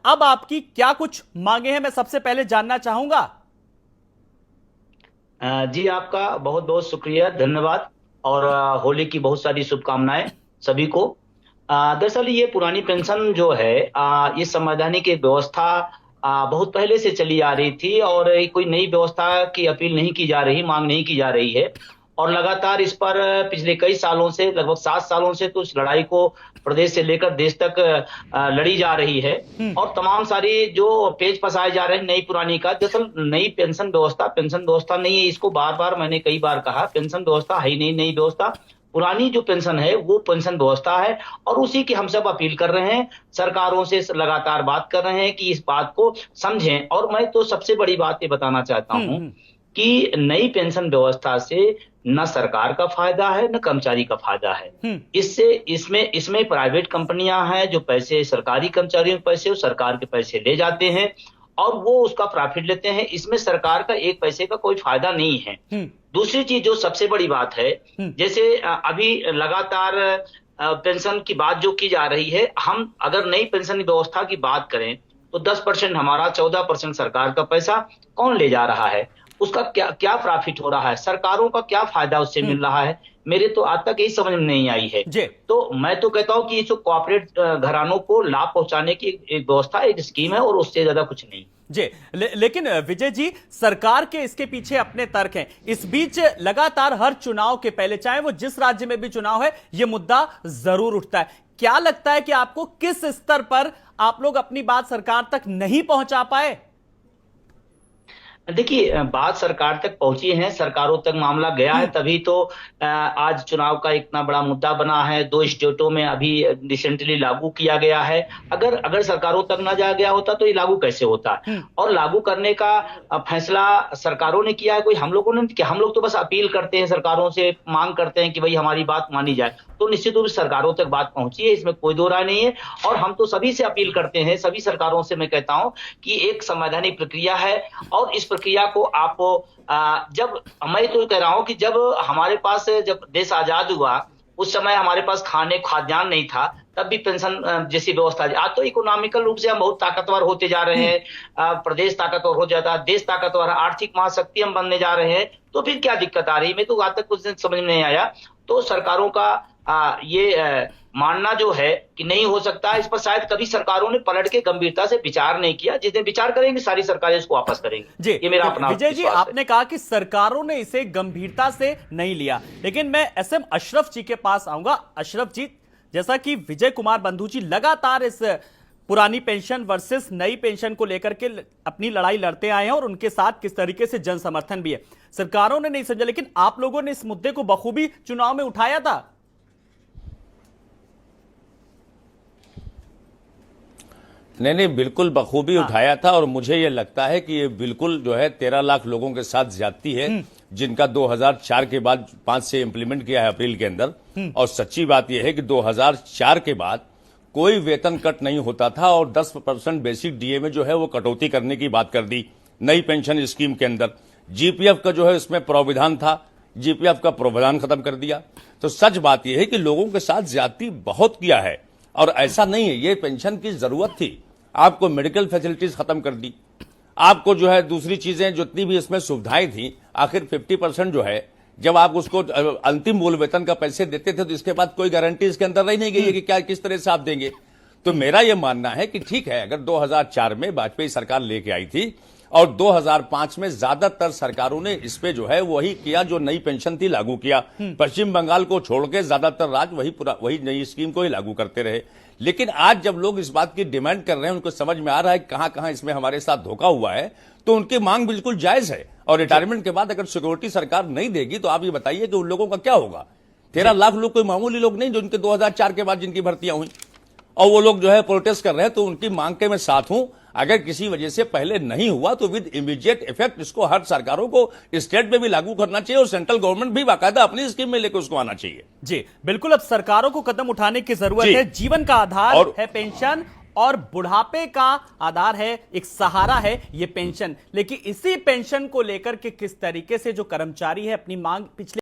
अब आपकी क्या कुछ मांगे हैं, मैं सबसे पहले जानना चाहूंगा। जी, आपका बहुत बहुत शुक्रिया, धन्यवाद। और होली की बहुत सारी शुभकामनाएं सभी को। दरअसल ये पुरानी पेंशन जो है, ये संवैधानिक एक व्यवस्था बहुत पहले से चली आ रही थी, और ये कोई नई व्यवस्था की अपील नहीं की जा रही, मांग नहीं की जा रही है। और लगातार इस पर पिछले कई सालों से, लगभग 7 सालों से, तो इस लड़ाई को प्रदेश से लेकर देश तक लड़ी जा रही है। हम्म। और तमाम सारी जो पेच फंसाए जा रहे हैं नई पुरानी का, दरअसल नई पेंशन व्यवस्था नहीं है। इसको बार बार मैंने कई बार कहा, पेंशन व्यवस्था है ही नहीं नई व्यवस्था। पुरानी जो पेंशन है वो पेंशन व्यवस्था है, और उसी की हम सब अपील कर रहे हैं। सरकारों से लगातार बात कर रहे हैं कि इस बात को समझें। और मैं तो सबसे बड़ी बात ये बताना चाहता हूं हम्म। कि नई पेंशन व्यवस्था से न सरकार का फायदा है, न कर्मचारी का फायदा है। हम्म। इससे इसमें इसमें प्राइवेट कंपनियां हैं जो पैसे, सरकारी कर्मचारियों के पैसे, सरकार के पैसे ले जाते हैं, और वो उसका प्रॉफिट लेते हैं। इसमें सरकार का एक पैसे का कोई फायदा नहीं है। हम्म। दूसरी चीज जो सबसे बड़ी बात है, हम्म। जैसे अभी लगातार पेंशन की बात जो की जा रही है, हम अगर नई पेंशन व्यवस्था की बात करें तो 10% हमारा, 14% सरकार का पैसा कौन ले जा रहा है? उसका क्या क्या प्रॉफिट हो रहा है? सरकारों का क्या फायदा उससे हम्म। मिल रहा है? मेरे तो आज तक यही समझ में नहीं आई है। जी। तो मैं तो कहता हूं कि इस कॉर्पोरेट घरानों को लाभ पहुंचाने की एक व्यवस्था, एक स्कीम है, और उससे ज्यादा कुछ नहीं। जी, लेकिन विजय जी, सरकार के इसके पीछे अपने तर्क हैं। इस बीच लगातार हर चुनाव के पहले, चाहे वो जिस राज्य में भी चुनाव है, यह मुद्दा जरूर उठता है। क्या लगता है कि आपको किस स्तर पर आप लोग अपनी बात सरकार तक नहीं पहुंचा पाए? देखिए, बात सरकार तक पहुंची है, सरकारों तक मामला गया है, हम्म। तभी तो आज चुनाव का इतना बड़ा मुद्दा बना है। 2 स्टेटों में अभी रिसेंटली लागू किया गया है। अगर अगर सरकारों तक ना जा गया होता तो ये लागू कैसे होता? हम्म। और लागू करने का फैसला सरकारों ने किया है, कोई हम लोगों ने नहीं किया। हम लोग तो बस अपील करते हैं, सरकारों से मांग करते हैं कि भाई हमारी बात मानी जाए। तो निश्चित रूप से सरकारों तक बात पहुंची है, इसमें कोई दो राय नहीं है। और हम तो सभी से अपील करते हैं, सभी सरकारों से मैं कहता हूं कि एक संवैधानिक प्रक्रिया है, और इस प्रक्रिया को आप, जब, मैं तो कह रहा हूं कि जब हमारे पास, जब देश आजाद हुआ, उस समय हमारे पास खाद्यान्न नहीं था, तब भी पेंशन जैसी व्यवस्था थी। आज तो इकोनॉमिकल रूप से हम बहुत ताकतवर होते जा रहे हैं। प्रदेश ताकतवर हो जाता है, देश ताकतवर है, आर्थिक महाशक्ति हम बनने जा रहे हैं। तो फिर क्या दिक्कत आ रही है? मैं तो आज तक कुछ समझ में नहीं आया। तो सरकारों का ये मानना जो है कि नहीं हो सकता, इस पर शायद कभी सरकारों ने पलट के गंभीरता से विचार नहीं किया। जिस दिन विचार करेंगे, सारी सरकारें इसको वापस करेंगी। जी, ये मेरा अपना विजय जी, विश्वास है। आपने कहा कि सरकारों ने इसे गंभीरता से नहीं लिया, लेकिन मैं एसएम अशरफ जी के पास आऊंगा। अशरफ जी, जैसा कि विजय कुमार बंधु जी लगातार इस पुरानी पेंशन वर्सेस नई पेंशन को लेकर के अपनी लड़ाई लड़ते आए हैं, और उनके साथ किस तरीके से जन समर्थन भी है, सरकारों ने नहीं समझा, लेकिन आप लोगों ने इस मुद्दे को बखूबी चुनाव में उठाया था। नहीं नहीं, बिल्कुल बखूबी हाँ। उठाया था। और मुझे ये लगता है कि ये बिल्कुल जो है 13 लाख लोगों के साथ ज्यादती है, जिनका 2004 के बाद 5 से इंप्लीमेंट किया है अप्रैल के अंदर। और सच्ची बात यह है कि 2004 के बाद कोई वेतन कट नहीं होता था, और 10% बेसिक डीए में जो है वो कटौती करने की बात कर दी नई पेंशन स्कीम के अंदर। जीपीएफ का जो है इसमें प्रावधान था, जीपीएफ का प्रावधान खत्म कर दिया। तो सच बात यह है कि लोगों के साथ ज्यादती बहुत किया है, और ऐसा नहीं है, ये पेंशन की जरूरत थी। आपको मेडिकल फैसिलिटीज खत्म कर दी, आपको जो है दूसरी चीजें जितनी भी इसमें सुविधाएं थी, आखिर 50% जो है, जब आप उसको अंतिम मूल वेतन का पैसे देते थे, तो इसके बाद कोई गारंटी इसके अंदर रही नहीं गई है कि क्या किस तरह से आप देंगे। तो मेरा यह मानना है कि ठीक है, अगर 2004 में वाजपेयी सरकार लेके आई थी, और 2005 में ज्यादातर सरकारों ने इस पे जो है वही किया जो नई पेंशन थी, लागू किया। पश्चिम बंगाल को छोड़ के ज्यादातर राज्य वही नई स्कीम को ही लागू करते रहे। लेकिन आज जब लोग इस बात की डिमांड कर रहे हैं, उनको समझ में आ रहा है कि कहां कहां इसमें हमारे साथ धोखा हुआ है, तो उनकी मांग बिल्कुल जायज है। और रिटायरमेंट के बाद अगर सिक्योरिटी सरकार नहीं देगी, तो आप ये बताइए कि उन लोगों का क्या होगा? 13 लाख लोग कोई मामूली लोग नहीं, जो उनके 2004 के बाद जिनकी भर्तियां हुई, और वो लोग जो है प्रोटेस्ट कर रहे हैं। तो उनकी मांग के मैं साथ हूं। अगर किसी वजह से पहले नहीं हुआ, तो विद इमीडिएट इफेक्ट इसको हर सरकारों को स्टेट में भी लागू करना चाहिए, और सेंट्रल गवर्नमेंट भी बाकायदा अपनी स्कीम में लेकर उसको आना चाहिए। जी बिल्कुल, अब सरकारों को कदम उठाने की जरूरत है। जीवन का आधार है पेंशन, और बुढ़ापे का आधार है, एक सहारा है ये पेंशन। लेकिन इसी पेंशन को लेकर के किस तरीके से जो कर्मचारी है अपनी मांग पिछले